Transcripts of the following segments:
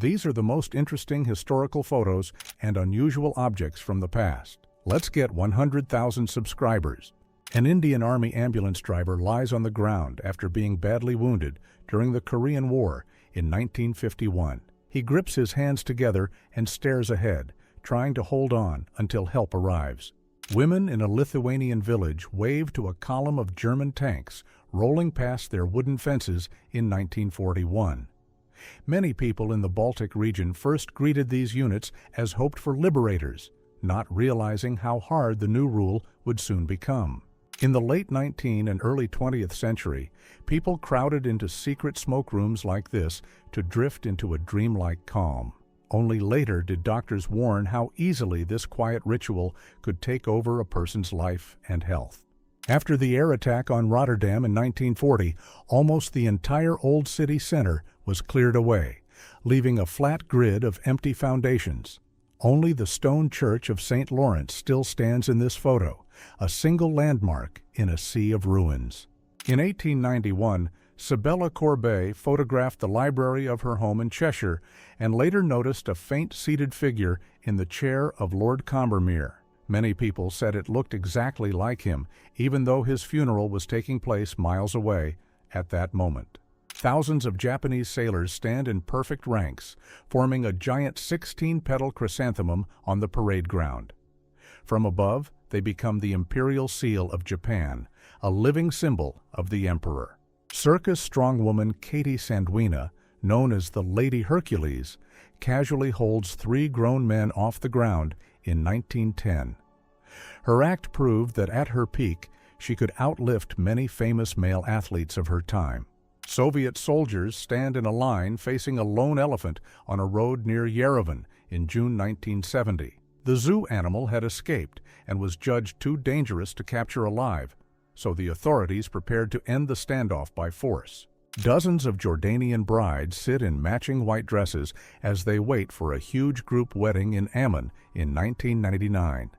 These are the most interesting historical photos and unusual objects from the past. Let's get 100,000 subscribers. An Indian Army ambulance driver lies on the ground after being badly wounded during the Korean War in 1951. He grips his hands together and stares ahead, trying to hold on until help arrives. Women in a Lithuanian village wave to a column of German tanks rolling past their wooden fences in 1941. Many people in the Baltic region first greeted these units as hoped-for liberators, not realizing how hard the new rule would soon become. In the late 19th and early 20th century, people crowded into secret smoke rooms like this to drift into a dreamlike calm. Only later did doctors warn how easily this quiet ritual could take over a person's life and health. After the air attack on Rotterdam in 1940, almost the entire old city center was cleared away, leaving a flat grid of empty foundations. Only the stone church of St. Lawrence still stands in this photo, a single landmark in a sea of ruins. In 1891, Sibella Corbet photographed the library of her home in Cheshire and later noticed a faint seated figure in the chair of Lord Combermere. Many people said it looked exactly like him, even though his funeral was taking place miles away at that moment. Thousands of Japanese sailors stand in perfect ranks, forming a giant 16-petal chrysanthemum on the parade ground. From above, they become the imperial seal of Japan, a living symbol of the emperor. Circus strongwoman Katie Sanduina, known as the Lady Hercules, casually holds 3 grown men off the ground in 1910. Her act proved that at her peak, she could outlift many famous male athletes of her time. Soviet soldiers stand in a line facing a lone elephant on a road near Yerevan in June 1970. The zoo animal had escaped and was judged too dangerous to capture alive, so the authorities prepared to end the standoff by force. Dozens of Jordanian brides sit in matching white dresses as they wait for a huge group wedding in Amman in 1999.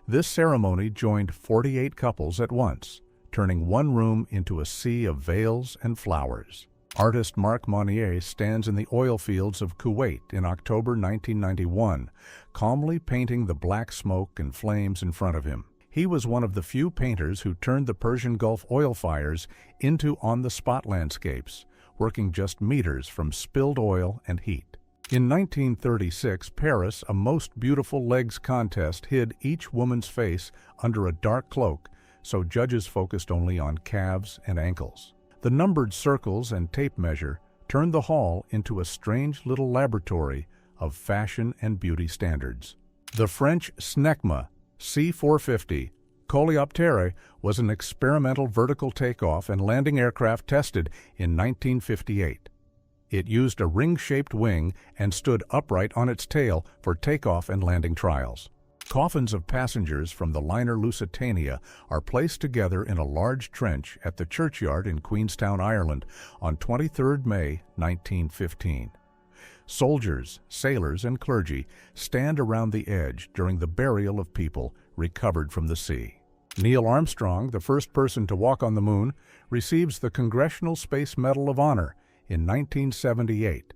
This ceremony joined 48 couples at once, turning one room into a sea of veils and flowers. Artist Marc Monnier stands in the oil fields of Kuwait in October 1991, calmly painting the black smoke and flames in front of him. He was one of the few painters who turned the Persian Gulf oil fires into on-the-spot landscapes, working just meters from spilled oil and heat. In 1936, Paris, a most beautiful legs contest hid each woman's face under a dark cloak, so judges focused only on calves and ankles. The numbered circles and tape measure turned the hall into a strange little laboratory of fashion and beauty standards. The French Snecma C-450 Coleoptere was an experimental vertical takeoff and landing aircraft tested in 1958. It used a ring-shaped wing and stood upright on its tail for takeoff and landing trials. Coffins of passengers from the liner Lusitania are placed together in a large trench at the churchyard in Queenstown, Ireland on 23 May 1915. Soldiers, sailors, and clergy stand around the edge during the burial of people recovered from the sea. Neil Armstrong, the first person to walk on the moon, receives the Congressional Space Medal of Honor in 1978.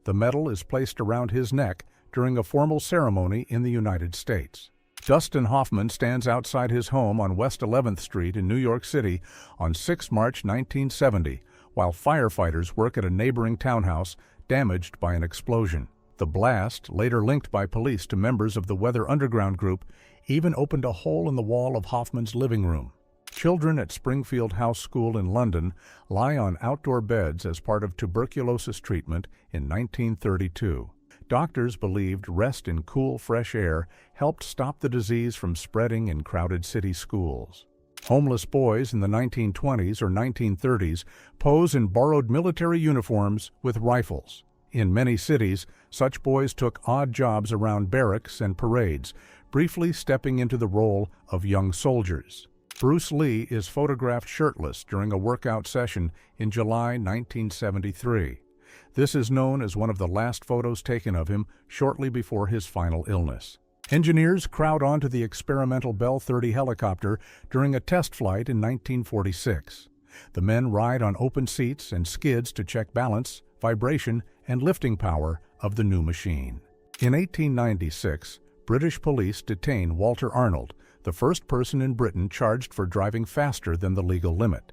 The medal is placed around his neck during a formal ceremony in the United States. Dustin Hoffman stands outside his home on West 11th Street in New York City on 6 March 1970, while firefighters work at a neighboring townhouse damaged by an explosion. The blast, later linked by police to members of the Weather Underground group, even opened a hole in the wall of Hoffman's living room. Children at Springfield House School in London lie on outdoor beds as part of tuberculosis treatment in 1932. Doctors believed rest in cool, fresh air helped stop the disease from spreading in crowded city schools. Homeless boys in the 1920s or 1930s pose in borrowed military uniforms with rifles. In many cities, such boys took odd jobs around barracks and parades, briefly stepping into the role of young soldiers. Bruce Lee is photographed shirtless during a workout session in July 1973. This is known as one of the last photos taken of him shortly before his final illness. Engineers crowd onto the experimental Bell 30 helicopter during a test flight in 1946. The men ride on open seats and skids to check balance, vibration, and lifting power of the new machine. In 1896, British police detain Walter Arnold, the first person in Britain charged for driving faster than the legal limit.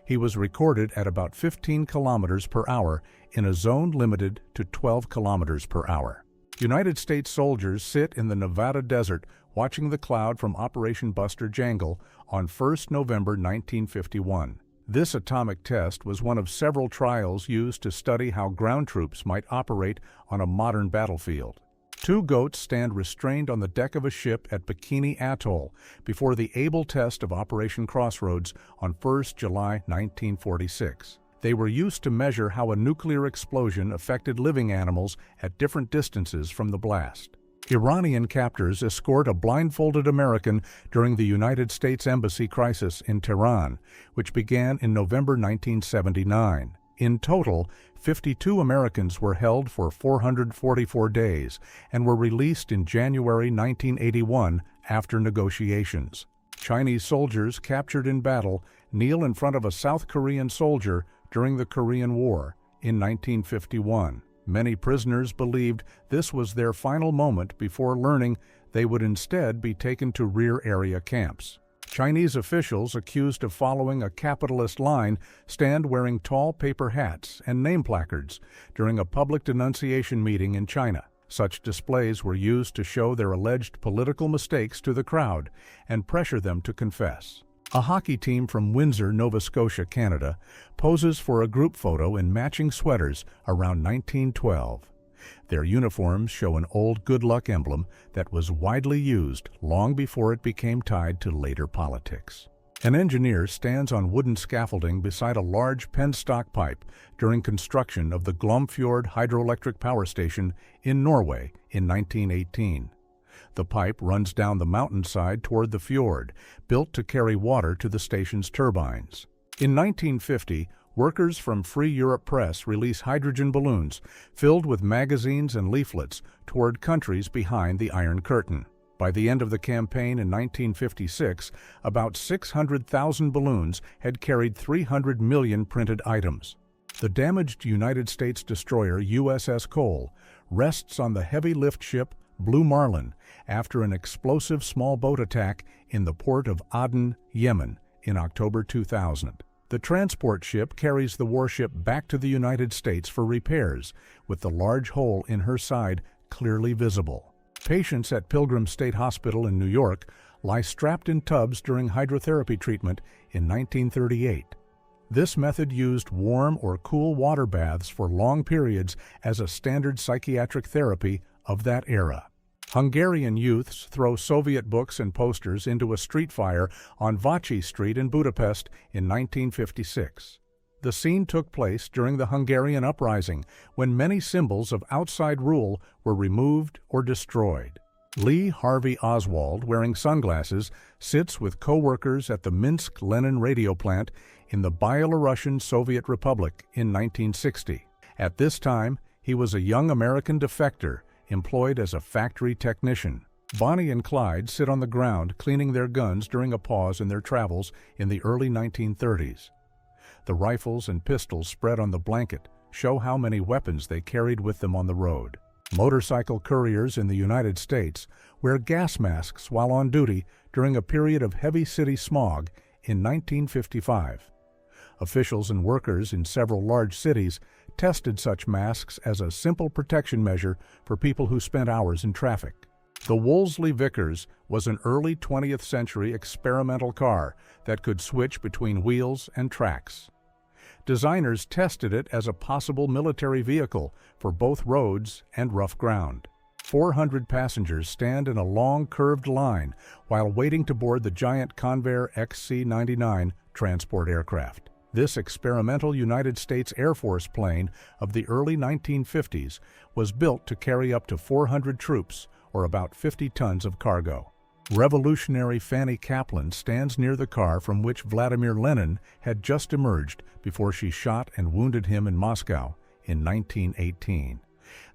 He was recorded at about 15 kilometers per hour in a zone limited to 12 kilometers per hour. United States soldiers sit in the Nevada desert watching the cloud from Operation Buster Jangle on 1 November 1951. This atomic test was one of several trials used to study how ground troops might operate on a modern battlefield. Two goats stand restrained on the deck of a ship at Bikini Atoll before the able test of Operation Crossroads on 1 July 1946. They were used to measure how a nuclear explosion affected living animals at different distances from the blast. Iranian captors escort a blindfolded American during the United States Embassy crisis in Tehran, which began in November 1979. In total, 52 Americans were held for 444 days and were released in January 1981 after negotiations. Chinese soldiers captured in battle kneel in front of a South Korean soldier during the Korean War in 1951. Many prisoners believed this was their final moment before learning they would instead be taken to rear area camps. Chinese officials accused of following a capitalist line stand wearing tall paper hats and name placards during a public denunciation meeting in China. Such displays were used to show their alleged political mistakes to the crowd and pressure them to confess. A hockey team from Windsor, Nova Scotia, Canada, poses for a group photo in matching sweaters around 1912. Their uniforms show an old good luck emblem that was widely used long before it became tied to later politics. An engineer stands on wooden scaffolding beside a large penstock pipe during construction of the Glomfjord hydroelectric power station in Norway in 1918. The pipe runs down the mountainside toward the fjord, built to carry water to the station's turbines. In 1950, workers from Free Europe Press release hydrogen balloons filled with magazines and leaflets toward countries behind the Iron Curtain. By the end of the campaign in 1956, about 600,000 balloons had carried 300 million printed items. The damaged United States destroyer USS Cole rests on the heavy lift ship Blue Marlin after an explosive small boat attack in the port of Aden, Yemen, in October 2000. The transport ship carries the warship back to the United States for repairs, with the large hole in her side clearly visible. Patients at Pilgrim State Hospital in New York lie strapped in tubs during hydrotherapy treatment in 1938. This method used warm or cool water baths for long periods as a standard psychiatric therapy of that era. Hungarian youths throw Soviet books and posters into a street fire on Váci Street in Budapest in 1956. The scene took place during the Hungarian uprising, when many symbols of outside rule were removed or destroyed. Lee Harvey Oswald, wearing sunglasses, sits with co-workers at the Minsk-Lenin radio plant in the Byelorussian Soviet Republic in 1960. At this time, he was a young American defector employed as a factory technician. Bonnie and Clyde sit on the ground cleaning their guns during a pause in their travels in the early 1930s. The rifles and pistols spread on the blanket show how many weapons they carried with them on the road. Motorcycle couriers in the United States wear gas masks while on duty during a period of heavy city smog in 1955. Officials and workers in several large cities tested such masks as a simple protection measure for people who spent hours in traffic. The Wolseley Vickers was an early 20th century experimental car that could switch between wheels and tracks. Designers tested it as a possible military vehicle for both roads and rough ground. 400 passengers stand in a long curved line while waiting to board the giant Convair XC-99 transport aircraft. This experimental United States Air Force plane of the early 1950s was built to carry up to 400 troops, or about 50 tons of cargo. Revolutionary Fanny Kaplan stands near the car from which Vladimir Lenin had just emerged before she shot and wounded him in Moscow in 1918.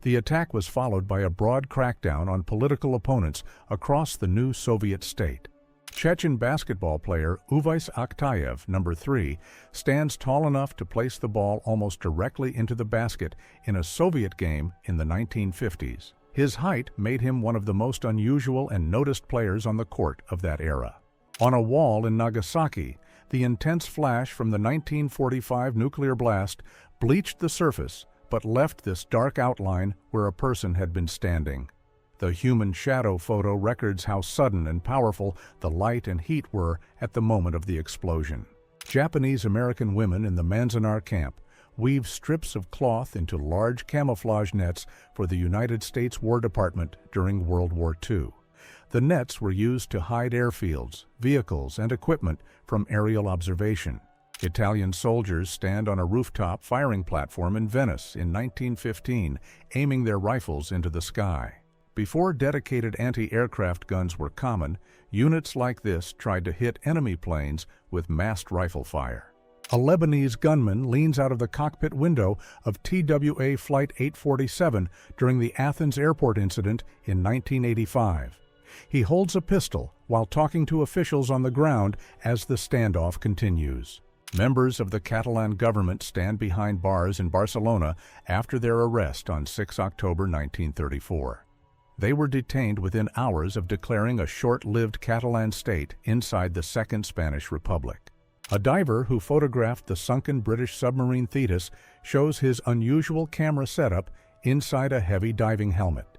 The attack was followed by a broad crackdown on political opponents across the new Soviet state. Chechen basketball player Uvais Akhtayev, number 3, stands tall enough to place the ball almost directly into the basket in a Soviet game in the 1950s. His height made him one of the most unusual and noticed players on the court of that era. On a wall in Nagasaki, the intense flash from the 1945 nuclear blast bleached the surface but left this dark outline where a person had been standing. The human shadow photo records how sudden and powerful the light and heat were at the moment of the explosion. Japanese-American women in the Manzanar camp weave strips of cloth into large camouflage nets for the United States War Department during World War II. The nets were used to hide airfields, vehicles, and equipment from aerial observation. Italian soldiers stand on a rooftop firing platform in Venice in 1915, aiming their rifles into the sky. Before dedicated anti-aircraft guns were common, units like this tried to hit enemy planes with massed rifle fire. A Lebanese gunman leans out of the cockpit window of TWA Flight 847 during the Athens airport incident in 1985. He holds a pistol while talking to officials on the ground as the standoff continues. Members of the Catalan government stand behind bars in Barcelona after their arrest on 6 October 1934. They were detained within hours of declaring a short-lived Catalan state inside the Second Spanish Republic. A diver who photographed the sunken British submarine Thetis shows his unusual camera setup inside a heavy diving helmet.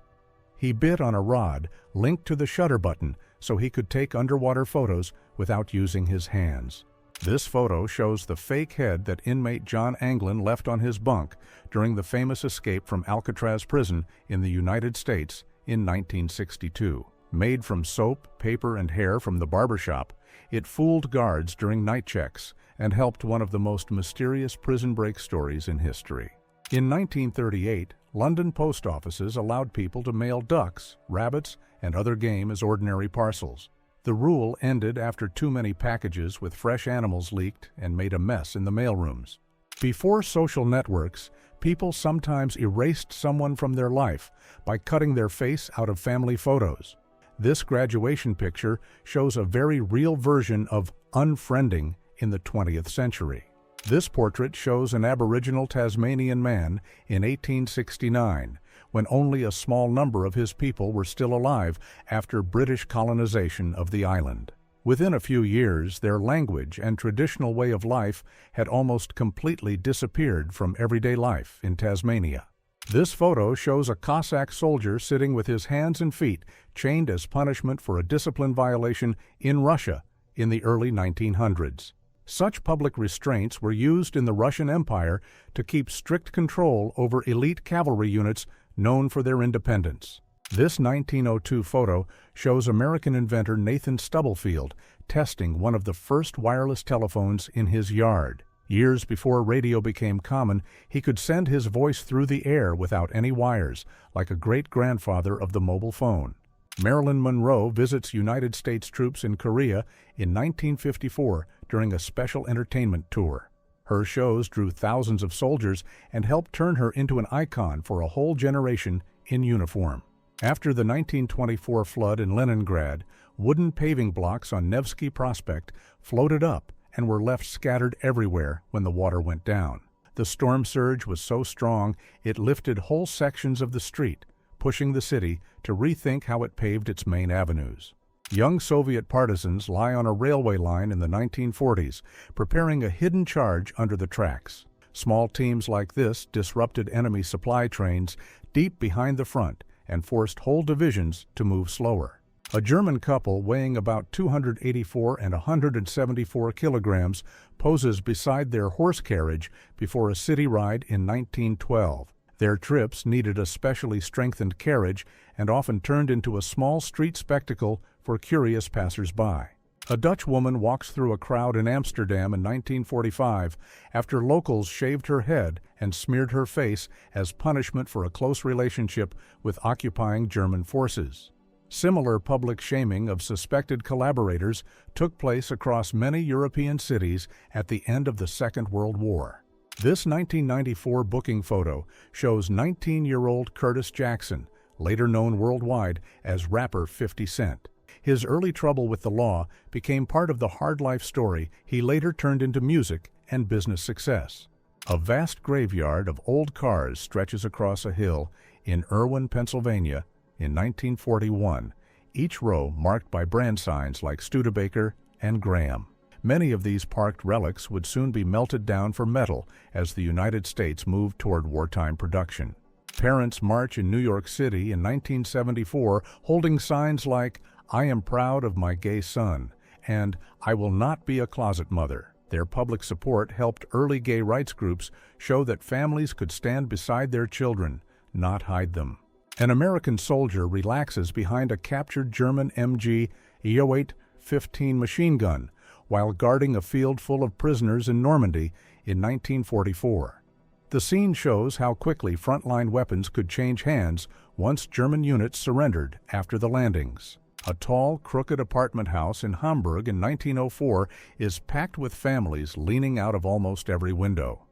He bit on a rod linked to the shutter button so he could take underwater photos without using his hands. This photo shows the fake head that inmate John Anglin left on his bunk during the famous escape from Alcatraz prison in the United States in 1962. Made from soap, paper, and hair from the barbershop, it fooled guards during night checks and helped one of the most mysterious prison break stories in history. In 1938, London post offices allowed people to mail ducks, rabbits, and other game as ordinary parcels. The rule ended after too many packages with fresh animals leaked and made a mess in the mailrooms. Before social networks, people sometimes erased someone from their life by cutting their face out of family photos. This graduation picture shows a very real version of unfriending in the 20th century. This portrait shows an Aboriginal Tasmanian man in 1869, when only a small number of his people were still alive after British colonization of the island. Within a few years, their language and traditional way of life had almost completely disappeared from everyday life in Tasmania. This photo shows a Cossack soldier sitting with his hands and feet chained as punishment for a discipline violation in Russia in the early 1900s. Such public restraints were used in the Russian Empire to keep strict control over elite cavalry units known for their independence. This 1902 photo shows American inventor Nathan Stubblefield testing one of the first wireless telephones in his yard. Years before radio became common, he could send his voice through the air without any wires, like a great-grandfather of the mobile phone. Marilyn Monroe visits United States troops in Korea in 1954 during a special entertainment tour. Her shows drew thousands of soldiers and helped turn her into an icon for a whole generation in uniform. After the 1924 flood in Leningrad, wooden paving blocks on Nevsky Prospect floated up and were left scattered everywhere when the water went down. The storm surge was so strong it lifted whole sections of the street, pushing the city to rethink how it paved its main avenues. Young Soviet partisans lie on a railway line in the 1940s, preparing a hidden charge under the tracks. Small teams like this disrupted enemy supply trains deep behind the front and forced whole divisions to move slower. A German couple weighing about 284 and 174 kilograms poses beside their horse carriage before a city ride in 1912. Their trips needed a specially strengthened carriage and often turned into a small street spectacle for curious passers-by. A Dutch woman walks through a crowd in Amsterdam in 1945 after locals shaved her head and smeared her face as punishment for a close relationship with occupying German forces. Similar public shaming of suspected collaborators took place across many European cities at the end of the Second World War. This 1994 booking photo shows 19-year-old Curtis Jackson, later known worldwide as rapper 50 Cent. His early trouble with the law became part of the hard life story he later turned into music and business success. A vast graveyard of old cars stretches across a hill in Irwin, Pennsylvania, in 1941, each row marked by brand signs like Studebaker and Graham. Many of these parked relics would soon be melted down for metal as the United States moved toward wartime production. Parents march in New York City in 1974 holding signs like, "I am proud of my gay son," and "I will not be a closet mother." Their public support helped early gay rights groups show that families could stand beside their children, not hide them. An American soldier relaxes behind a captured German MG E08-15 machine gun while guarding a field full of prisoners in Normandy in 1944. The scene shows how quickly frontline weapons could change hands once German units surrendered after the landings. A tall, crooked apartment house in Hamburg in 1904 is packed with families leaning out of almost every window.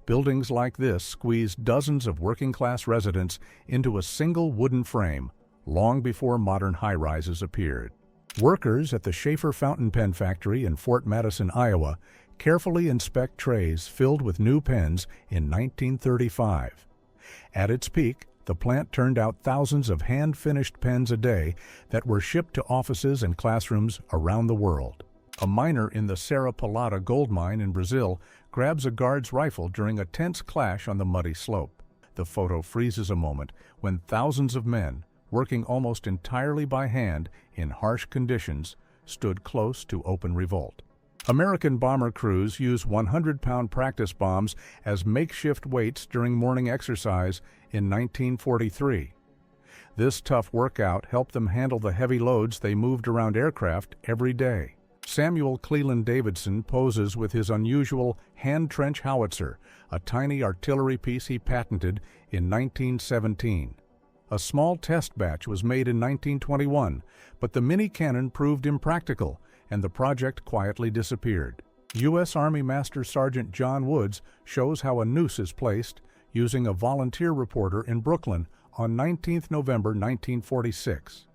Buildings like this squeeze dozens of working-class residents into a single wooden frame, long before modern high-rises appeared. Workers at the Schaefer fountain pen factory in Fort Madison, Iowa, carefully inspect trays filled with new pens in 1935. At its peak, the plant turned out thousands of hand-finished pens a day that were shipped to offices and classrooms around the world. A miner in the Serra Pelada gold mine in Brazil grabs a guard's rifle during a tense clash on the muddy slope. The photo freezes a moment when thousands of men, working almost entirely by hand in harsh conditions, stood close to open revolt. American bomber crews use 100-pound practice bombs as makeshift weights during morning exercise in 1943. This tough workout helped them handle the heavy loads they moved around aircraft every day. Samuel Cleland Davidson poses with his unusual hand-trench howitzer, a tiny artillery piece he patented in 1917. A small test batch was made in 1921, but the mini cannon proved impractical, and the project quietly disappeared. U.S. Army Master Sergeant John Woods shows how a noose is placed using a volunteer reporter in Brooklyn on 19 November 1946.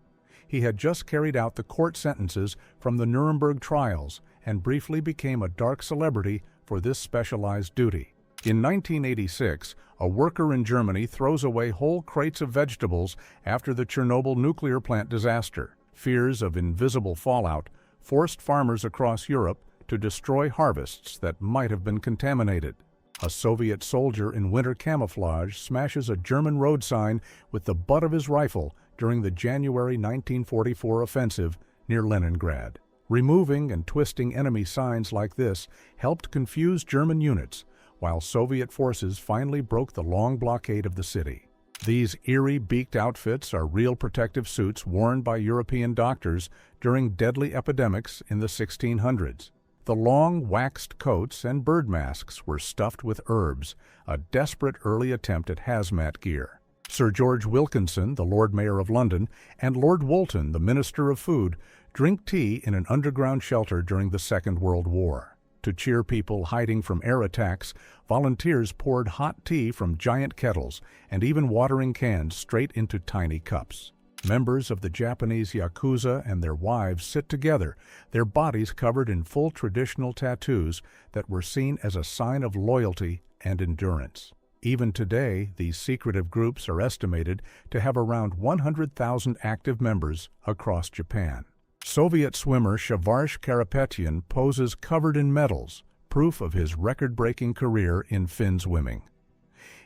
He had just carried out the court sentences from the Nuremberg trials and briefly became a dark celebrity for this specialized duty. In 1986, a worker in Germany throws away whole crates of vegetables after the Chernobyl nuclear plant disaster. Fears of invisible fallout forced farmers across Europe to destroy harvests that might have been contaminated. A Soviet soldier in winter camouflage smashes a German road sign with the butt of his rifle during the January 1944 offensive near Leningrad. Removing and twisting enemy signs like this helped confuse German units, while Soviet forces finally broke the long blockade of the city. These eerie beaked outfits are real protective suits worn by European doctors during deadly epidemics in the 1600s. The long, waxed coats and bird masks were stuffed with herbs, a desperate early attempt at hazmat gear. Sir George Wilkinson, the Lord Mayor of London, and Lord Woolton, the Minister of Food, drink tea in an underground shelter during the Second World War. To cheer people hiding from air attacks, volunteers poured hot tea from giant kettles and even watering cans straight into tiny cups. Members of the Japanese Yakuza and their wives sit together, their bodies covered in full traditional tattoos that were seen as a sign of loyalty and endurance. Even today, these secretive groups are estimated to have around 100,000 active members across Japan. Soviet swimmer Shavarsh Karapetyan poses covered in medals, proof of his record-breaking career in fin swimming.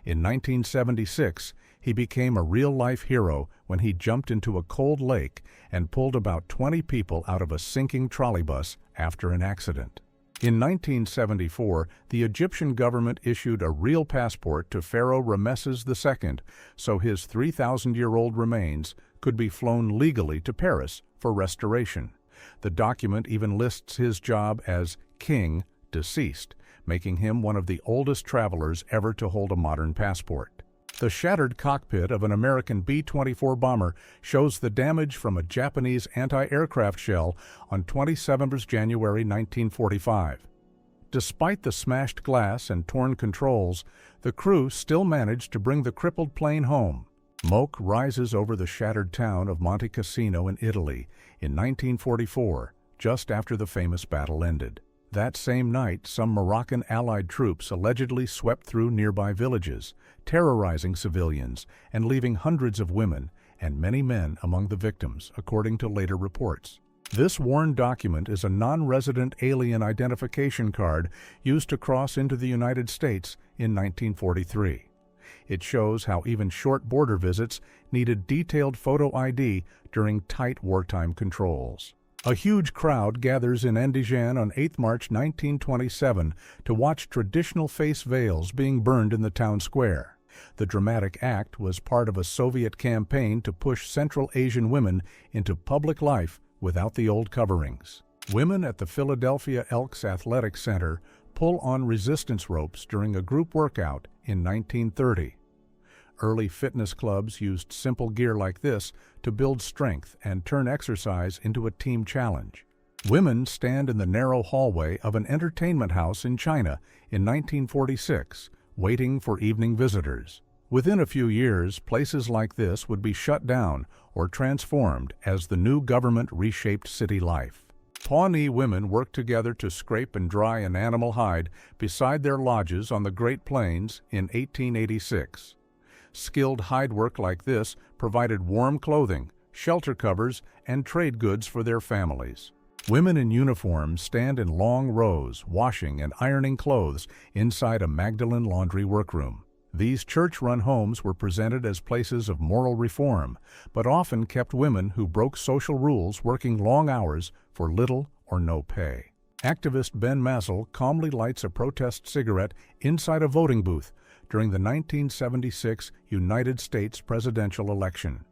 In 1976, he became a real-life hero when he jumped into a cold lake and pulled about 20 people out of a sinking trolleybus after an accident. In 1974, the Egyptian government issued a real passport to Pharaoh Ramesses II so his 3,000-year-old remains could be flown legally to Paris for restoration. The document even lists his job as king deceased, making him one of the oldest travelers ever to hold a modern passport. The shattered cockpit of an American B-24 bomber shows the damage from a Japanese anti-aircraft shell on 27 January 1945. Despite the smashed glass and torn controls, the crew still managed to bring the crippled plane home. Smoke rises over the shattered town of Monte Cassino in Italy in 1944, just after the famous battle ended. That same night, some Moroccan Allied troops allegedly swept through nearby villages, terrorizing civilians and leaving hundreds of women and many men among the victims, according to later reports. This worn document is a non-resident alien identification card used to cross into the United States in 1943. It shows how even short border visits needed detailed photo ID during tight wartime controls. A huge crowd gathers in Andijan on 8 March 1927 to watch traditional face veils being burned in the town square. The dramatic act was part of a Soviet campaign to push Central Asian women into public life without the old coverings. Women at the Philadelphia Elks Athletic Center pull on resistance ropes during a group workout in 1930. Early fitness clubs used simple gear like this to build strength and turn exercise into a team challenge. Women stand in the narrow hallway of an entertainment house in China in 1946, waiting for evening visitors. Within a few years, places like this would be shut down or transformed as the new government reshaped city life. Pawnee women worked together to scrape and dry an animal hide beside their lodges on the Great Plains in 1886. Skilled hide work like this provided warm clothing, shelter covers, and trade goods for their families. Women in uniform stand in long rows, washing and ironing clothes inside a Magdalen laundry workroom. These church-run homes were presented as places of moral reform, but often kept women who broke social rules working long hours for little or no pay. Activist Ben Massel calmly lights a protest cigarette inside a voting booth during the 1976 United States presidential election.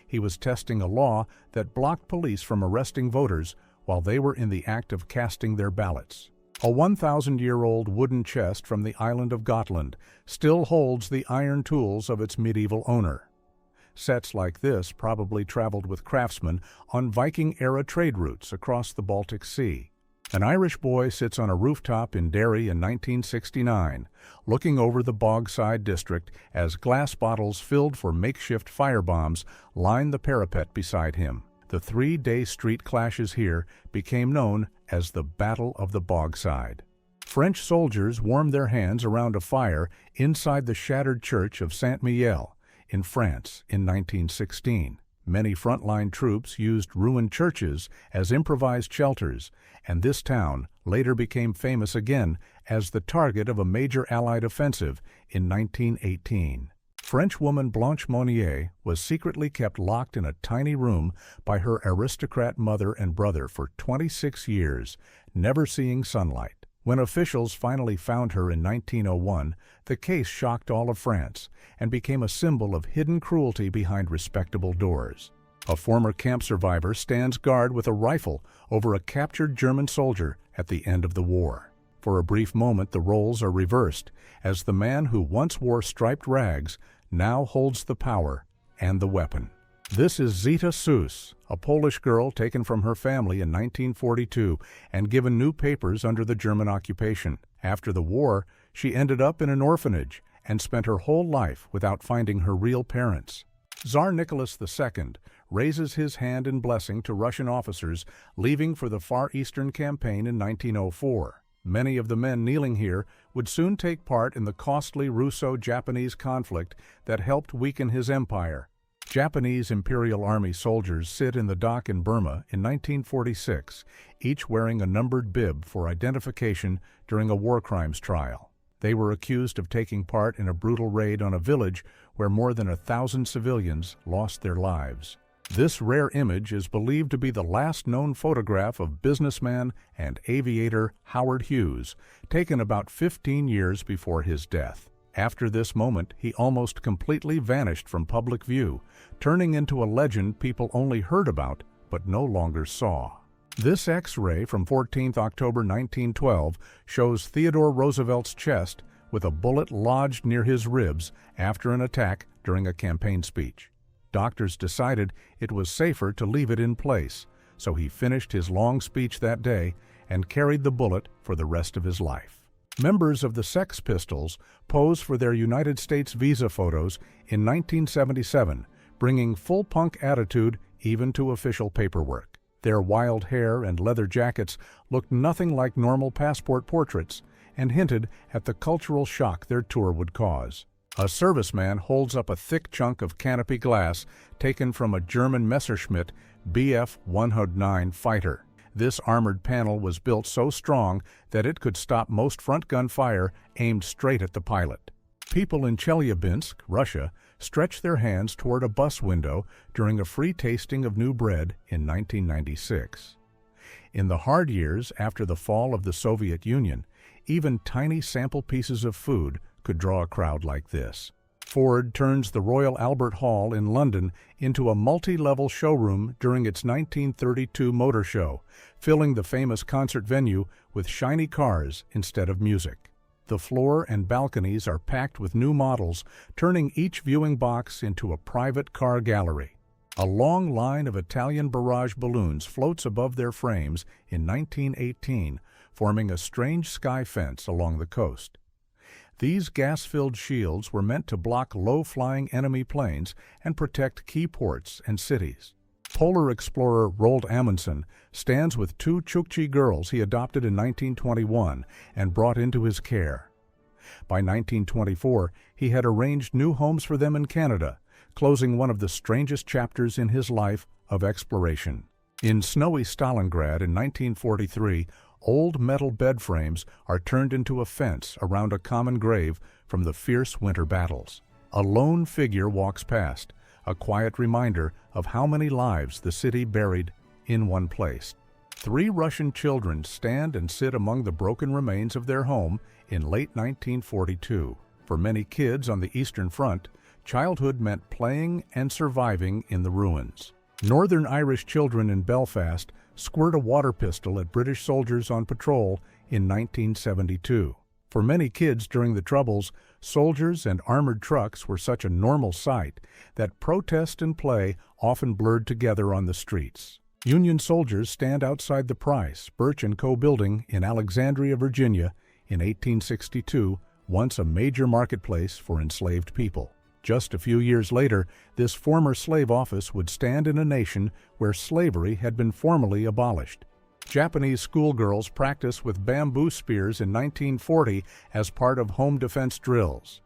He was testing a law that blocked police from arresting voters while they were in the act of casting their ballots. A 1,000-year-old wooden chest from the island of Gotland still holds the iron tools of its medieval owner. Sets like this probably traveled with craftsmen on Viking-era trade routes across the Baltic Sea. An Irish boy sits on a rooftop in Derry in 1969, looking over the Bogside district as glass bottles filled for makeshift firebombs line the parapet beside him. The 3-day street clashes here became known as the Battle of the Bogside. French soldiers warmed their hands around a fire inside the shattered church of Saint-Mihiel in France in 1916. Many frontline troops used ruined churches as improvised shelters, and this town later became famous again as the target of a major Allied offensive in 1918. Frenchwoman Blanche Monnier was secretly kept locked in a tiny room by her aristocrat mother and brother for 26 years, never seeing sunlight. When officials finally found her in 1901, the case shocked all of France and became a symbol of hidden cruelty behind respectable doors. A former camp survivor stands guard with a rifle over a captured German soldier at the end of the war. For a brief moment, the roles are reversed, as the man who once wore striped rags now holds the power and the weapon. This is Zita Sus, a Polish girl taken from her family in 1942 and given new papers under the German occupation. After the war, she ended up in an orphanage and spent her whole life without finding her real parents. Tsar Nicholas II raises his hand in blessing to Russian officers leaving for the Far Eastern Campaign in 1904. Many of the men kneeling here would soon take part in the costly Russo-Japanese conflict that helped weaken his empire. Japanese Imperial Army soldiers sit in the dock in Burma in 1946, each wearing a numbered bib for identification during a war crimes trial. They were accused of taking part in a brutal raid on a village where more than 1,000 civilians lost their lives. This rare image is believed to be the last known photograph of businessman and aviator Howard Hughes, taken about 15 years before his death. After this moment, he almost completely vanished from public view, turning into a legend people only heard about but no longer saw. This X-ray from 14 October 1912 shows Theodore Roosevelt's chest with a bullet lodged near his ribs after an attack during a campaign speech. Doctors decided it was safer to leave it in place, so he finished his long speech that day and carried the bullet for the rest of his life. Members of the Sex Pistols pose for their United States visa photos in 1977, bringing full punk attitude even to official paperwork. Their wild hair and leather jackets looked nothing like normal passport portraits and hinted at the cultural shock their tour would cause. A serviceman holds up a thick chunk of canopy glass taken from a German Messerschmitt Bf 109 fighter. This armored panel was built so strong that it could stop most front gun fire aimed straight at the pilot. People in Chelyabinsk, Russia, stretched their hands toward a bus window during a free tasting of new bread in 1996. In the hard years after the fall of the Soviet Union, even tiny sample pieces of food could draw a crowd like this. Ford turns the Royal Albert Hall in London into a multi-level showroom during its 1932 motor show, filling the famous concert venue with shiny cars instead of music. The floor and balconies are packed with new models, turning each viewing box into a private car gallery. A long line of Italian barrage balloons floats above their frames in 1918, forming a strange sky fence along the coast. These gas-filled shields were meant to block low-flying enemy planes and protect key ports and cities. Polar explorer Roald Amundsen stands with two Chukchi girls he adopted in 1921 and brought into his care. By 1924, he had arranged new homes for them in Canada, closing one of the strangest chapters in his life of exploration. In snowy Stalingrad in 1943, old metal bed frames are turned into a fence around a common grave from the fierce winter battles. A lone figure walks past, a quiet reminder of how many lives the city buried in one place. 3 Russian children stand and sit among the broken remains of their home in late 1942. For many kids on the Eastern Front, childhood meant playing and surviving in the ruins. Northern Irish children in Belfast squirt a water pistol at British soldiers on patrol in 1972. For many kids during the Troubles, soldiers and armored trucks were such a normal sight that protest and play often blurred together on the streets. Union soldiers stand outside the Price, Birch & Co. building in Alexandria, Virginia in 1862, once a major marketplace for enslaved people. Just a few years later, this former slave office would stand in a nation where slavery had been formally abolished. Japanese schoolgirls practiced with bamboo spears in 1940 as part of home defense drills.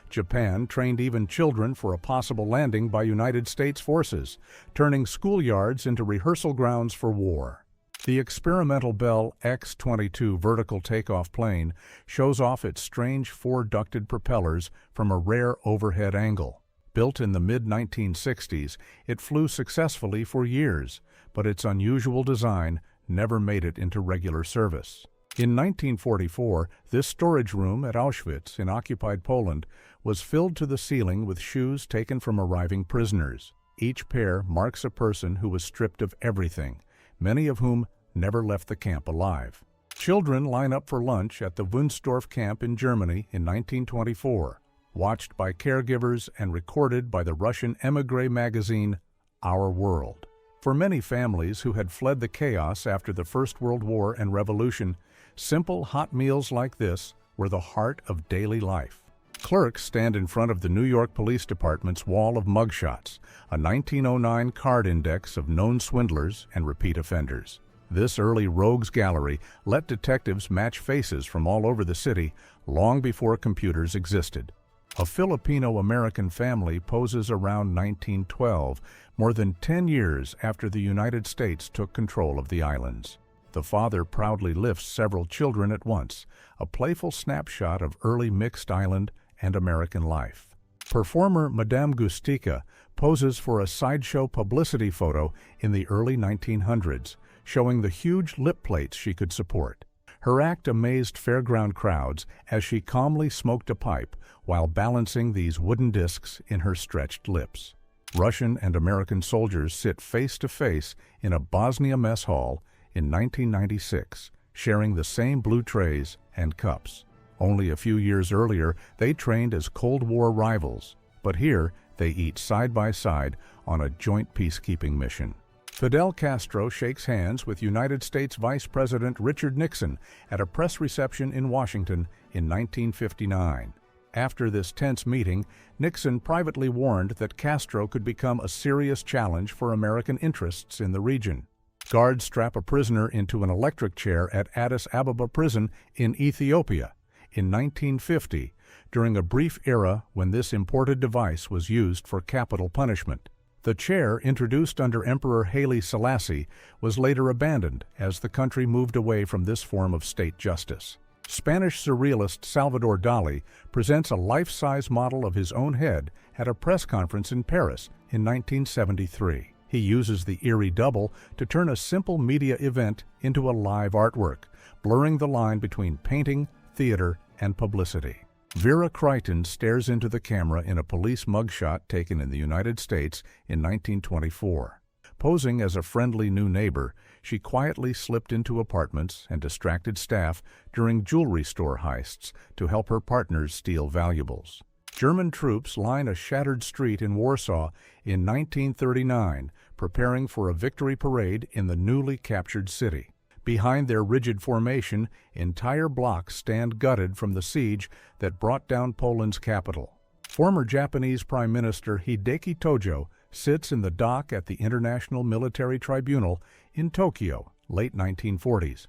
Japan trained even children for a possible landing by United States forces, turning schoolyards into rehearsal grounds for war. The experimental Bell X-22 vertical takeoff plane shows off its strange 4-ducted propellers from a rare overhead angle. Built in the mid-1960s, it flew successfully for years, but its unusual design never made it into regular service. In 1944, this storage room at Auschwitz in occupied Poland was filled to the ceiling with shoes taken from arriving prisoners. Each pair marks a person who was stripped of everything, many of whom never left the camp alive. Children line up for lunch at the Wunstorf camp in Germany in 1924, watched by caregivers and recorded by the Russian émigré magazine Our World. For many families who had fled the chaos after the First World War and Revolution, simple hot meals like this were the heart of daily life. Clerks stand in front of the New York Police Department's wall of mugshots, a 1909 card index of known swindlers and repeat offenders. This early rogues gallery let detectives match faces from all over the city long before computers existed. A Filipino-American family poses around 1912, more than 10 years after the United States took control of the islands. The father proudly lifts several children at once, a playful snapshot of early mixed island and American life. Performer Madame Gustica poses for a sideshow publicity photo in the early 1900s, showing the huge lip plates she could support. Her act amazed fairground crowds as she calmly smoked a pipe while balancing these wooden discs in her stretched lips. Russian and American soldiers sit face to face in a Bosnia mess hall in 1996, sharing the same blue trays and cups. Only a few years earlier, they trained as Cold War rivals, but here they eat side by side on a joint peacekeeping mission. Fidel Castro shakes hands with United States Vice President Richard Nixon at a press reception in Washington in 1959. After this tense meeting, Nixon privately warned that Castro could become a serious challenge for American interests in the region. Guards strap a prisoner into an electric chair at Addis Ababa prison in Ethiopia in 1950, during a brief era when this imported device was used for capital punishment. The chair, introduced under Emperor Haile Selassie, was later abandoned as the country moved away from this form of state justice. Spanish surrealist Salvador Dali presents a life-size model of his own head at a press conference in Paris in 1973. He uses the eerie double to turn a simple media event into a live artwork, blurring the line between painting, theater, and publicity. Vera Crichton stares into the camera in a police mugshot taken in the United States in 1924. Posing as a friendly new neighbor, she quietly slipped into apartments and distracted staff during jewelry store heists to help her partners steal valuables. German troops line a shattered street in Warsaw in 1939, preparing for a victory parade in the newly captured city. Behind their rigid formation, entire blocks stand gutted from the siege that brought down Poland's capital. Former Japanese Prime Minister Hideki Tojo sits in the dock at the International Military Tribunal in Tokyo, late 1940s.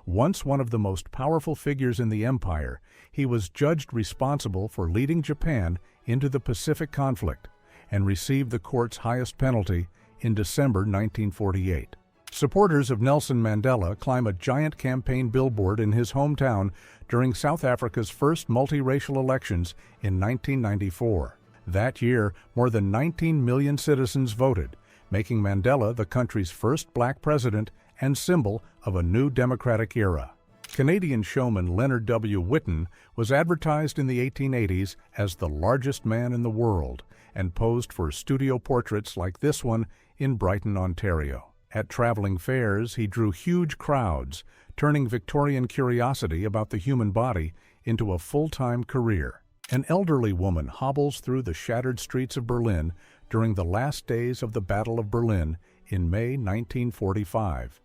Once one of the most powerful figures in the empire, he was judged responsible for leading Japan into the Pacific conflict and received the court's highest penalty in December 1948. Supporters of Nelson Mandela climb a giant campaign billboard in his hometown during South Africa's first multiracial elections in 1994. That year, more than 19 million citizens voted, making Mandela the country's first black president and symbol of a new democratic era. Canadian showman Leonard W. Whitten was advertised in the 1880s as the largest man in the world and posed for studio portraits like this one in Brighton, Ontario. At traveling fairs, he drew huge crowds, turning Victorian curiosity about the human body into a full-time career. An elderly woman hobbles through the shattered streets of Berlin during the last days of the Battle of Berlin in May 1945.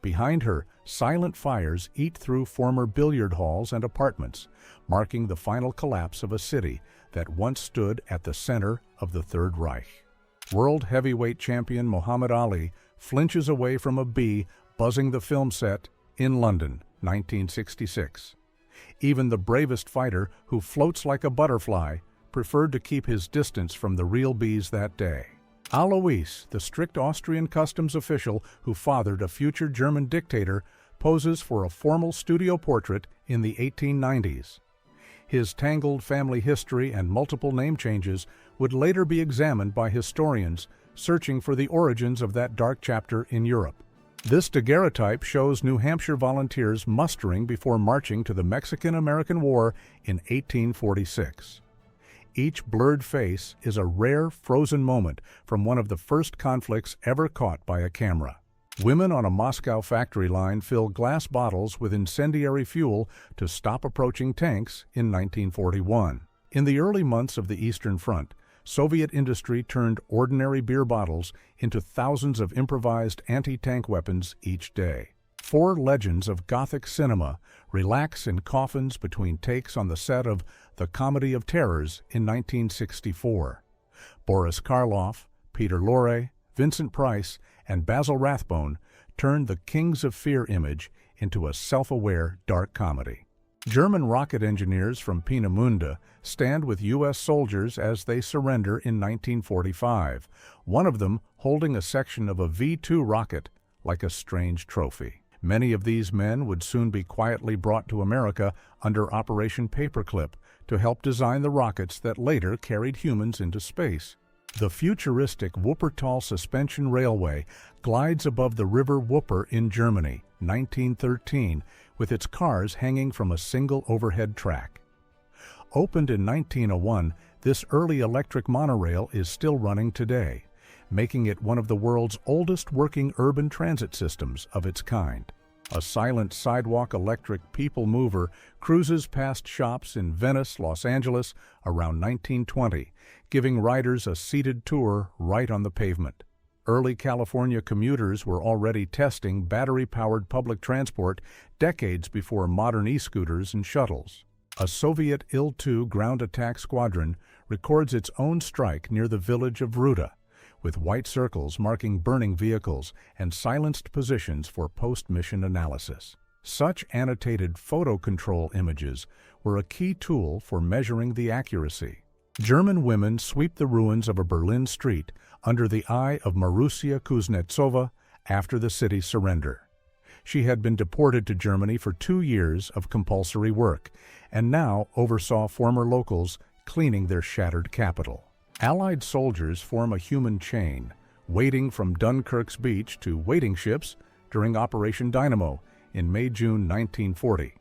Behind her, silent fires eat through former billiard halls and apartments, marking the final collapse of a city that once stood at the center of the Third Reich. World heavyweight champion Muhammad Ali flinches away from a bee buzzing the film set in London, 1966. Even the bravest fighter, who floats like a butterfly, preferred to keep his distance from the real bees that day. Alois, the strict Austrian customs official who fathered a future German dictator, poses for a formal studio portrait in the 1890s. His tangled family history and multiple name changes would later be examined by historians searching for the origins of that dark chapter in Europe. This daguerreotype shows New Hampshire volunteers mustering before marching to the Mexican-American War in 1846. Each blurred face is a rare, frozen moment from one of the first conflicts ever caught by a camera. Women on a Moscow factory line fill glass bottles with incendiary fuel to stop approaching tanks in 1941. In the early months of the Eastern Front, Soviet industry turned ordinary beer bottles into thousands of improvised anti-tank weapons each day. Four legends of Gothic cinema relax in coffins between takes on the set of The Comedy of Terrors in 1964. Boris Karloff, Peter Lorre, Vincent Price, and Basil Rathbone turned the Kings of Fear image into a self-aware dark comedy. German rocket engineers from Peenemünde stand with U.S. soldiers as they surrender in 1945, one of them holding a section of a V-2 rocket like a strange trophy. Many of these men would soon be quietly brought to America under Operation Paperclip to help design the rockets that later carried humans into space. The futuristic Wuppertal Suspension Railway glides above the River Wupper in Germany, 1913, with its cars hanging from a single overhead track. Opened in 1901, this early electric monorail is still running today, making it one of the world's oldest working urban transit systems of its kind. A silent sidewalk electric people mover cruises past shops in Venice, Los Angeles around 1920, giving riders a seated tour right on the pavement. Early California commuters were already testing battery-powered public transport decades before modern e-scooters and shuttles. A Soviet Il-2 ground attack squadron records its own strike near the village of Ruda, with white circles marking burning vehicles and silenced positions for post-mission analysis. Such annotated photo control images were a key tool for measuring the accuracy. German women sweep the ruins of a Berlin street under the eye of Marusia Kuznetsova after the city's surrender. She had been deported to Germany for 2 years of compulsory work and now oversaw former locals cleaning their shattered capital. Allied soldiers form a human chain, wading from Dunkirk's beach to waiting ships during Operation Dynamo in May-June 1940.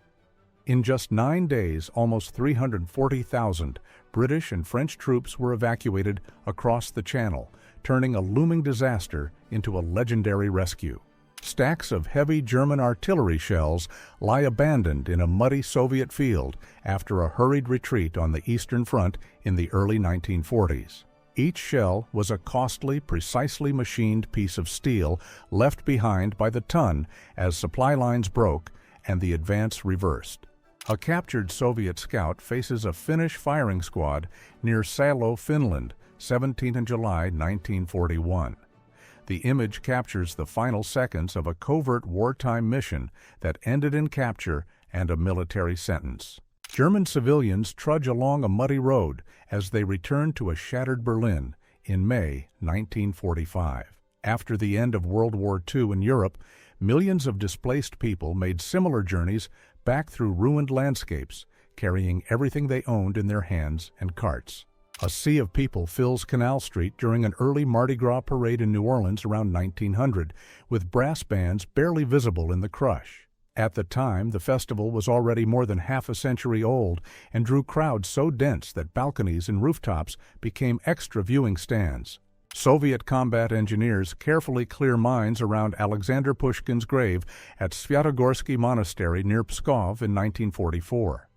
In just 9 days, almost 340,000 British and French troops were evacuated across the Channel, turning a looming disaster into a legendary rescue. Stacks of heavy German artillery shells lie abandoned in a muddy Soviet field after a hurried retreat on the Eastern Front in the early 1940s. Each shell was a costly, precisely machined piece of steel left behind by the ton as supply lines broke and the advance reversed. A captured Soviet scout faces a Finnish firing squad near Salo, Finland, 17 July 1941. The image captures the final seconds of a covert wartime mission that ended in capture and a military sentence. German civilians trudge along a muddy road as they return to a shattered Berlin in May 1945. After the end of World War II in Europe, millions of displaced people made similar journeys back through ruined landscapes, carrying everything they owned in their hands and carts. A sea of people fills Canal Street during an early Mardi Gras parade in New Orleans around 1900, with brass bands barely visible in the crush. At the time, the festival was already more than half a century old and drew crowds so dense that balconies and rooftops became extra viewing stands. Soviet combat engineers carefully clear mines around Alexander Pushkin's grave at Svyatogorsky Monastery near Pskov in 1944.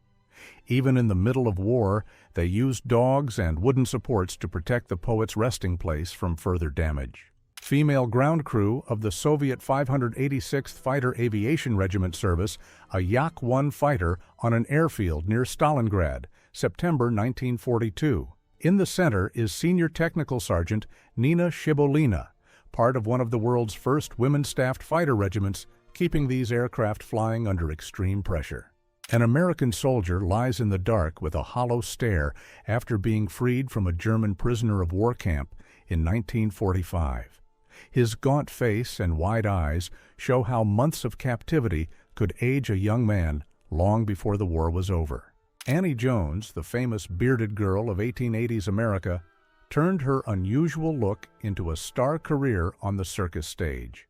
Even in the middle of war, they used dogs and wooden supports to protect the poet's resting place from further damage. Female ground crew of the Soviet 586th Fighter Aviation Regiment service a Yak-1 fighter on an airfield near Stalingrad, September 1942. In the center is Senior Technical Sergeant Nina Shibolina, part of one of the world's first women-staffed fighter regiments, keeping these aircraft flying under extreme pressure. An American soldier lies in the dark with a hollow stare after being freed from a German prisoner of war camp in 1945. His gaunt face and wide eyes show how months of captivity could age a young man long before the war was over. Annie Jones, the famous bearded girl of 1880s America, turned her unusual look into a star career on the circus stage.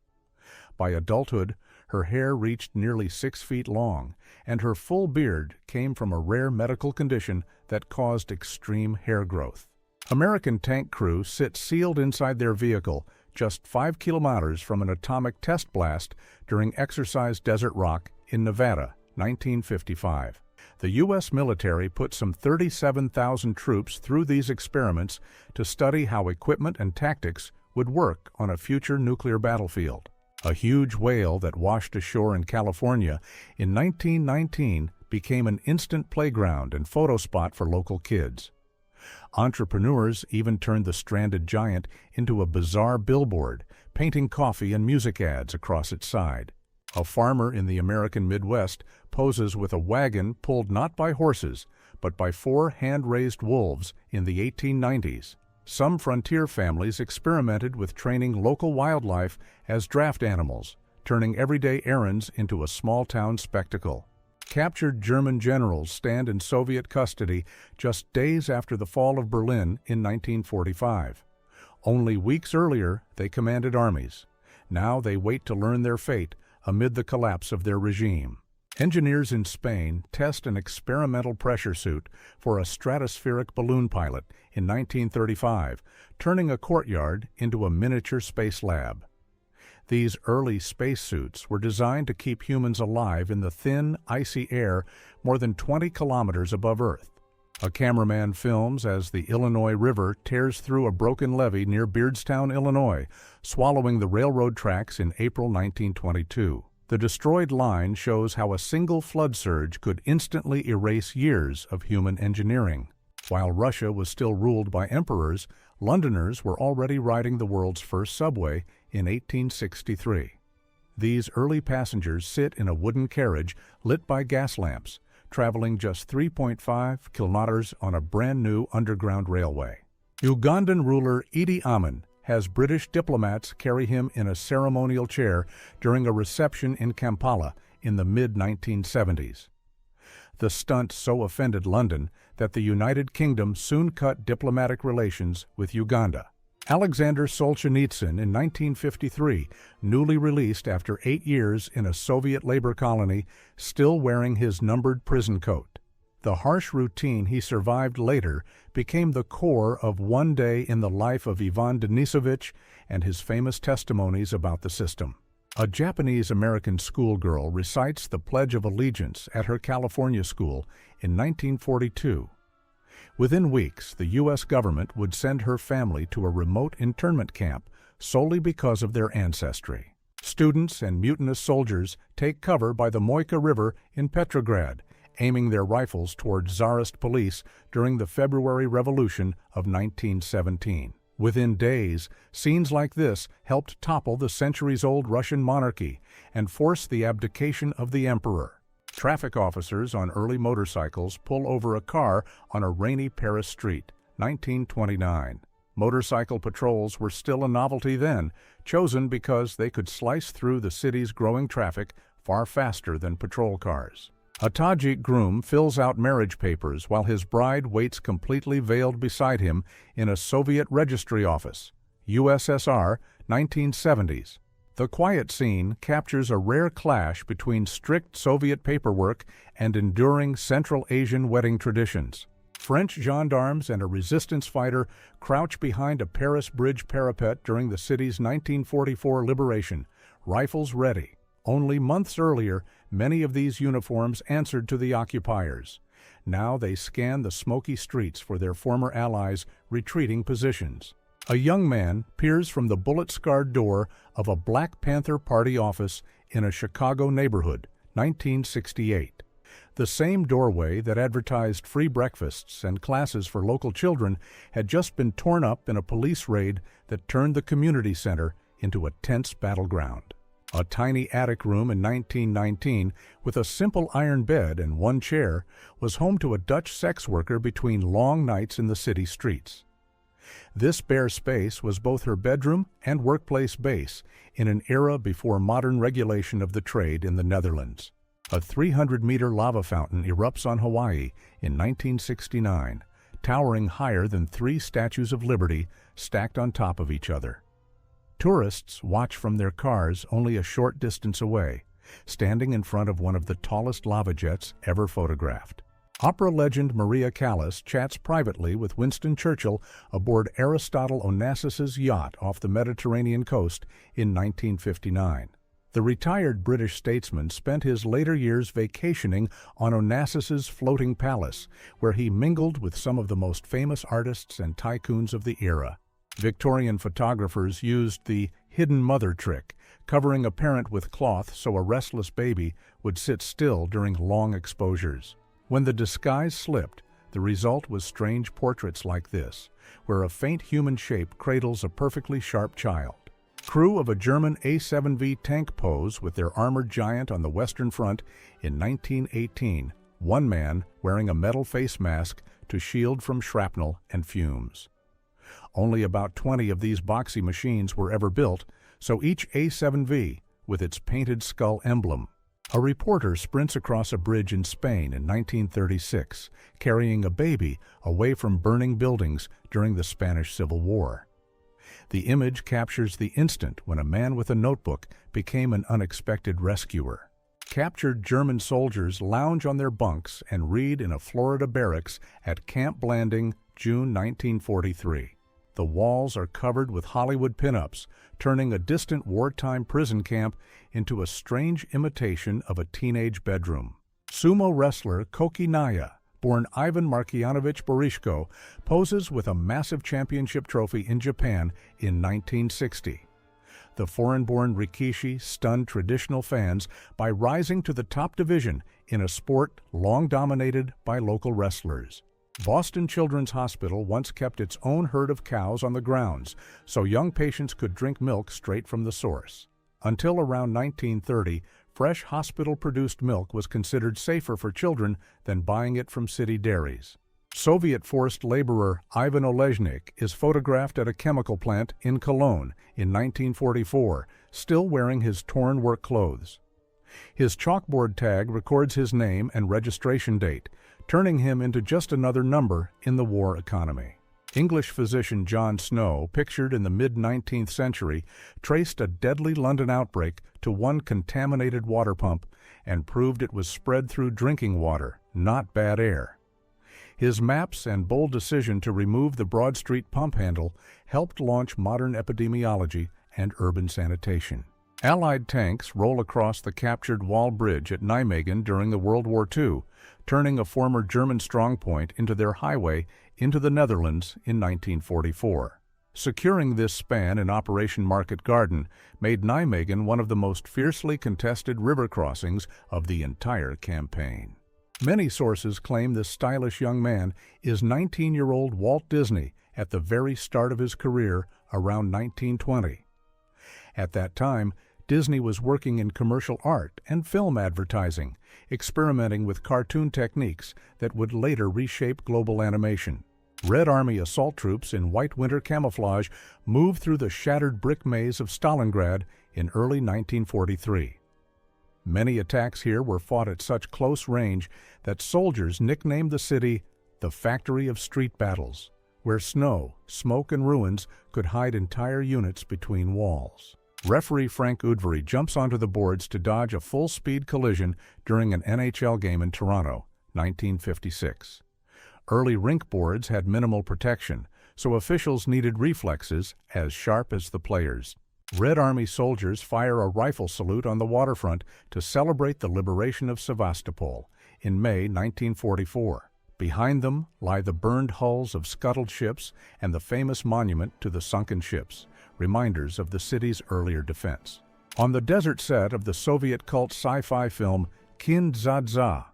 By adulthood, her hair reached nearly 6 feet long, and her full beard came from a rare medical condition that caused extreme hair growth. American tank crew sit sealed inside their vehicle just 5 kilometers from an atomic test blast during Exercise Desert Rock in Nevada, 1955. The U.S. military put some 37,000 troops through these experiments to study how equipment and tactics would work on a future nuclear battlefield. A huge whale that washed ashore in California in 1919 became an instant playground and photo spot for local kids. Entrepreneurs even turned the stranded giant into a bizarre billboard, painting coffee and music ads across its side. A farmer in the American Midwest poses with a wagon pulled not by horses, but by 4 hand-raised wolves in the 1890s. Some frontier families experimented with training local wildlife as draft animals, turning everyday errands into a small-town spectacle. Captured German generals stand in Soviet custody just days after the fall of Berlin in 1945. Only weeks earlier, they commanded armies. Now they wait to learn their fate amid the collapse of their regime. Engineers in Spain test an experimental pressure suit for a stratospheric balloon pilot in 1935, turning a courtyard into a miniature space lab. These early spacesuits were designed to keep humans alive in the thin, icy air more than 20 kilometers above Earth. A cameraman films as the Illinois River tears through a broken levee near Beardstown, Illinois, swallowing the railroad tracks in April 1922. The destroyed line shows how a single flood surge could instantly erase years of human engineering. While Russia was still ruled by emperors, Londoners were already riding the world's first subway in 1863. These early passengers sit in a wooden carriage lit by gas lamps, traveling just 3.5 kilometers on a brand-new underground railway. Ugandan ruler Idi Amin has British diplomats carry him in a ceremonial chair during a reception in Kampala in the mid-1970s. The stunt so offended London that the United Kingdom soon cut diplomatic relations with Uganda. Alexander Solzhenitsyn in 1953, newly released after 8 years in a Soviet labor colony, still wearing his numbered prison coat. The harsh routine he survived later became the core of One Day in the Life of Ivan Denisovich and his famous testimonies about the system. A Japanese-American schoolgirl recites the Pledge of Allegiance at her California school in 1942. Within weeks, the U.S. government would send her family to a remote internment camp solely because of their ancestry. Students and mutinous soldiers take cover by the Moika River in Petrograd, aiming their rifles toward Tsarist police during the February Revolution of 1917. Within days, scenes like this helped topple the centuries-old Russian monarchy and force the abdication of the emperor. Traffic officers on early motorcycles pull over a car on a rainy Paris street, 1929. Motorcycle patrols were still a novelty then, chosen because they could slice through the city's growing traffic far faster than patrol cars. A Tajik groom fills out marriage papers while his bride waits completely veiled beside him in a Soviet registry office, USSR, 1970s. The quiet scene captures a rare clash between strict Soviet paperwork and enduring Central Asian wedding traditions. French gendarmes and a resistance fighter crouch behind a Paris bridge parapet during the city's 1944 liberation, rifles ready. Only months earlier, many of these uniforms answered to the occupiers. Now they scan the smoky streets for their former allies' retreating positions. A young man peers from the bullet-scarred door of a Black Panther Party office in a Chicago neighborhood, 1968. The same doorway that advertised free breakfasts and classes for local children had just been torn up in a police raid that turned the community center into a tense battleground. A tiny attic room in 1919, with a simple iron bed and one chair, was home to a Dutch sex worker between long nights in the city streets. This bare space was both her bedroom and workplace base in an era before modern regulation of the trade in the Netherlands. A 300-meter lava fountain erupts on Hawaii in 1969, towering higher than 3 statues of liberty stacked on top of each other. Tourists watch from their cars only a short distance away, standing in front of one of the tallest lava jets ever photographed. Opera legend Maria Callas chats privately with Winston Churchill aboard Aristotle Onassis's yacht off the Mediterranean coast in 1959. The retired British statesman spent his later years vacationing on Onassis's floating palace, where he mingled with some of the most famous artists and tycoons of the era. Victorian photographers used the hidden mother trick, covering a parent with cloth so a restless baby would sit still during long exposures. When the disguise slipped, the result was strange portraits like this, where a faint human shape cradles a perfectly sharp child. Crew of a German A-7V tank pose with their armored giant on the Western Front in 1918, one man wearing a metal face mask to shield from shrapnel and fumes. Only about 20 of these boxy machines were ever built, so each A-7V with its painted skull emblem. A reporter sprints across a bridge in Spain in 1936, carrying a baby away from burning buildings during the Spanish Civil War. The image captures the instant when a man with a notebook became an unexpected rescuer. Captured German soldiers lounge on their bunks and read in a Florida barracks at Camp Blanding, June 1943. The walls are covered with Hollywood pinups, turning a distant wartime prison camp into a strange imitation of a teenage bedroom. Sumo wrestler Koki Naya born Ivan Markianovich Borishko, poses with a massive championship trophy in Japan in 1960. The foreign-born Rikishi stunned traditional fans by rising to the top division in a sport long dominated by local wrestlers. Boston Children's Hospital once kept its own herd of cows on the grounds, so young patients could drink milk straight from the source. Until around 1930, fresh hospital-produced milk was considered safer for children than buying it from city dairies. Soviet forced laborer Ivan Olezhnik is photographed at a chemical plant in Cologne in 1944, still wearing his torn work clothes. His chalkboard tag records his name and registration date, turning him into just another number in the war economy. English physician John Snow, pictured in the mid-19th century, traced a deadly London outbreak to one contaminated water pump and proved it was spread through drinking water, not bad air. His maps and bold decision to remove the Broad Street pump handle helped launch modern epidemiology and urban sanitation. Allied tanks roll across the captured Wall Bridge at Nijmegen during the World War II, turning a former German strongpoint into their highway into the Netherlands in 1944. Securing this span in Operation Market Garden made Nijmegen one of the most fiercely contested river crossings of the entire campaign. Many sources claim this stylish young man is 19-year-old Walt Disney at the very start of his career around 1920. At that time, Disney was working in commercial art and film advertising, experimenting with cartoon techniques that would later reshape global animation. Red Army assault troops in white winter camouflage moved through the shattered brick maze of Stalingrad in early 1943. Many attacks here were fought at such close range that soldiers nicknamed the city the Factory of Street Battles, where snow, smoke, and ruins could hide entire units between walls. Referee Frank Udvari jumps onto the boards to dodge a full-speed collision during an NHL game in Toronto, 1956. Early rink boards had minimal protection, so officials needed reflexes as sharp as the players. Red Army soldiers fire a rifle salute on the waterfront to celebrate the liberation of Sevastopol in May 1944. Behind them lie the burned hulls of scuttled ships and the famous monument to the sunken ships, reminders of the city's earlier defense. On the desert set of the Soviet cult sci-fi film Kin Dza,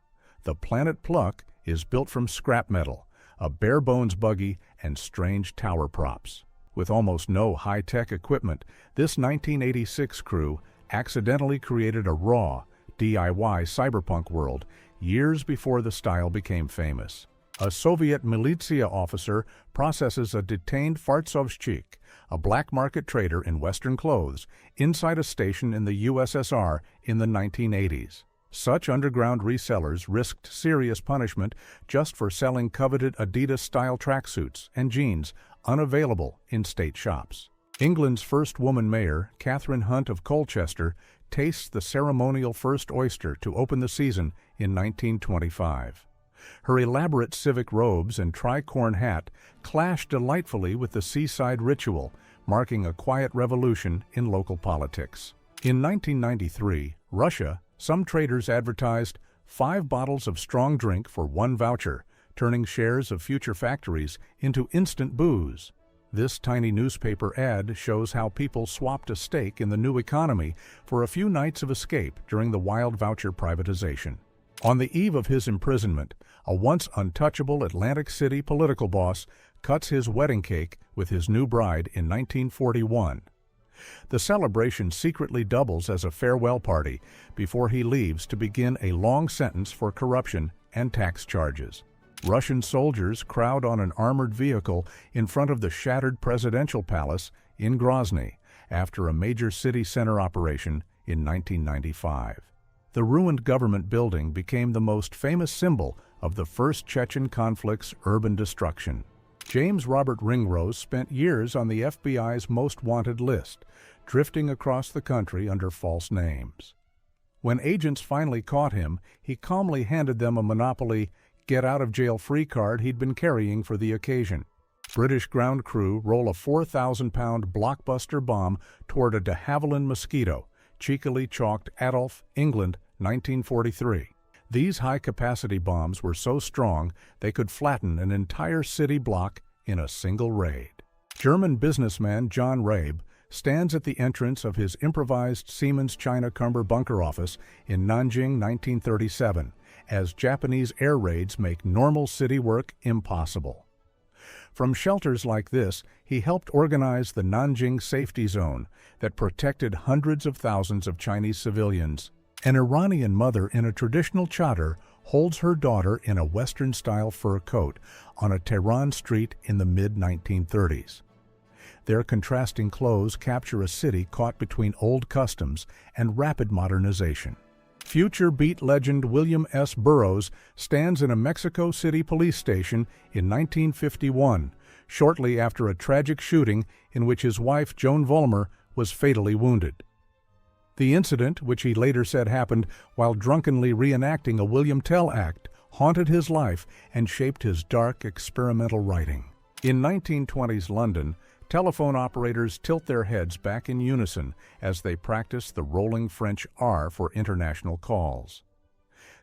the planet Pluck is built from scrap metal, a bare-bones buggy, and strange tower props. With almost no high-tech equipment, this 1986 crew accidentally created a raw, DIY cyberpunk world years before the style became famous. A Soviet militia officer processes a detained Fartsovchik, a black market trader in Western clothes, inside a station in the USSR in the 1980s. Such underground resellers risked serious punishment just for selling coveted Adidas-style tracksuits and jeans unavailable in state shops. England's first woman mayor, Catherine Hunt of Colchester, tastes the ceremonial first oyster to open the season in 1925. Her elaborate civic robes and tricorn hat clash delightfully with the seaside ritual, marking a quiet revolution in local politics. In 1993, Russia, some traders advertised 5 bottles of strong drink for 1 voucher, turning shares of future factories into instant booze. This tiny newspaper ad shows how people swapped a stake in the new economy for a few nights of escape during the wild voucher privatization. On the eve of his imprisonment, a once untouchable Atlantic City political boss cuts his wedding cake with his new bride in 1941. The celebration secretly doubles as a farewell party before he leaves to begin a long sentence for corruption and tax charges. Russian soldiers crowd on an armored vehicle in front of the shattered presidential palace in Grozny after a major city center operation in 1995. The ruined government building became the most famous symbol of the First Chechen conflict's urban destruction. James Robert Ringrose spent years on the FBI's most wanted list, drifting across the country under false names. When agents finally caught him, he calmly handed them a Monopoly get-out-of-jail-free card he'd been carrying for the occasion. British ground crew roll a 4,000-pound blockbuster bomb toward a de Havilland Mosquito, cheekily chalked Adolf, England, 1943. These high-capacity bombs were so strong they could flatten an entire city block in a single raid. German businessman John Rabe stands at the entrance of his improvised Siemens China-Cumber bunker office in Nanjing, 1937, as Japanese air raids make normal city work impossible. From shelters like this, he helped organize the Nanjing Safety Zone that protected hundreds of thousands of Chinese civilians. An Iranian mother in a traditional chador holds her daughter in a Western-style fur coat on a Tehran street in the mid-1930s. Their contrasting clothes capture a city caught between old customs and rapid modernization. Future beat legend William S. Burroughs stands in a Mexico City police station in 1951, shortly after a tragic shooting in which his wife, Joan Vollmer, was fatally wounded. The incident, which he later said happened while drunkenly reenacting a William Tell act, haunted his life and shaped his dark, experimental writing. In 1920s London, telephone operators tilt their heads back in unison as they practice the rolling French R for international calls.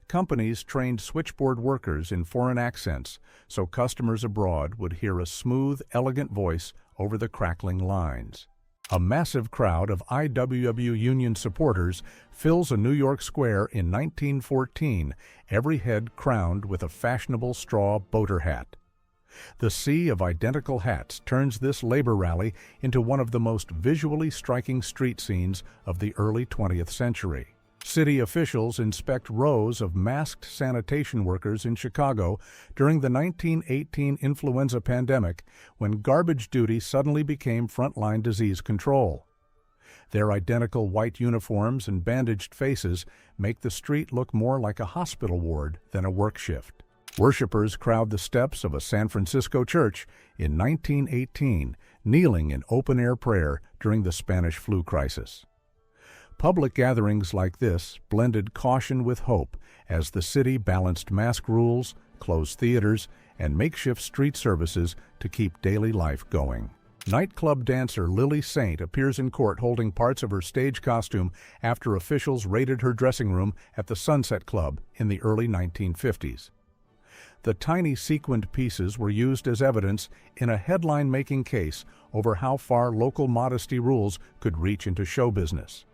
Companies trained switchboard workers in foreign accents so customers abroad would hear a smooth, elegant voice over the crackling lines. A massive crowd of IWW union supporters fills a New York square in 1914, every head crowned with a fashionable straw boater hat. The sea of identical hats turns this labor rally into one of the most visually striking street scenes of the early 20th century. City officials inspect rows of masked sanitation workers in Chicago during the 1918 influenza pandemic, when garbage duty suddenly became frontline disease control. Their identical white uniforms and bandaged faces make the street look more like a hospital ward than a work shift. Worshippers crowd the steps of a San Francisco church in 1918, kneeling in open-air prayer during the Spanish flu crisis. Public gatherings like this blended caution with hope as the city balanced mask rules, closed theaters, and makeshift street services to keep daily life going. Nightclub dancer Lily Saint appears in court holding parts of her stage costume after officials raided her dressing room at the Sunset Club in the early 1950s. The tiny sequined pieces were used as evidence in a headline-making case over how far local modesty rules could reach into show business.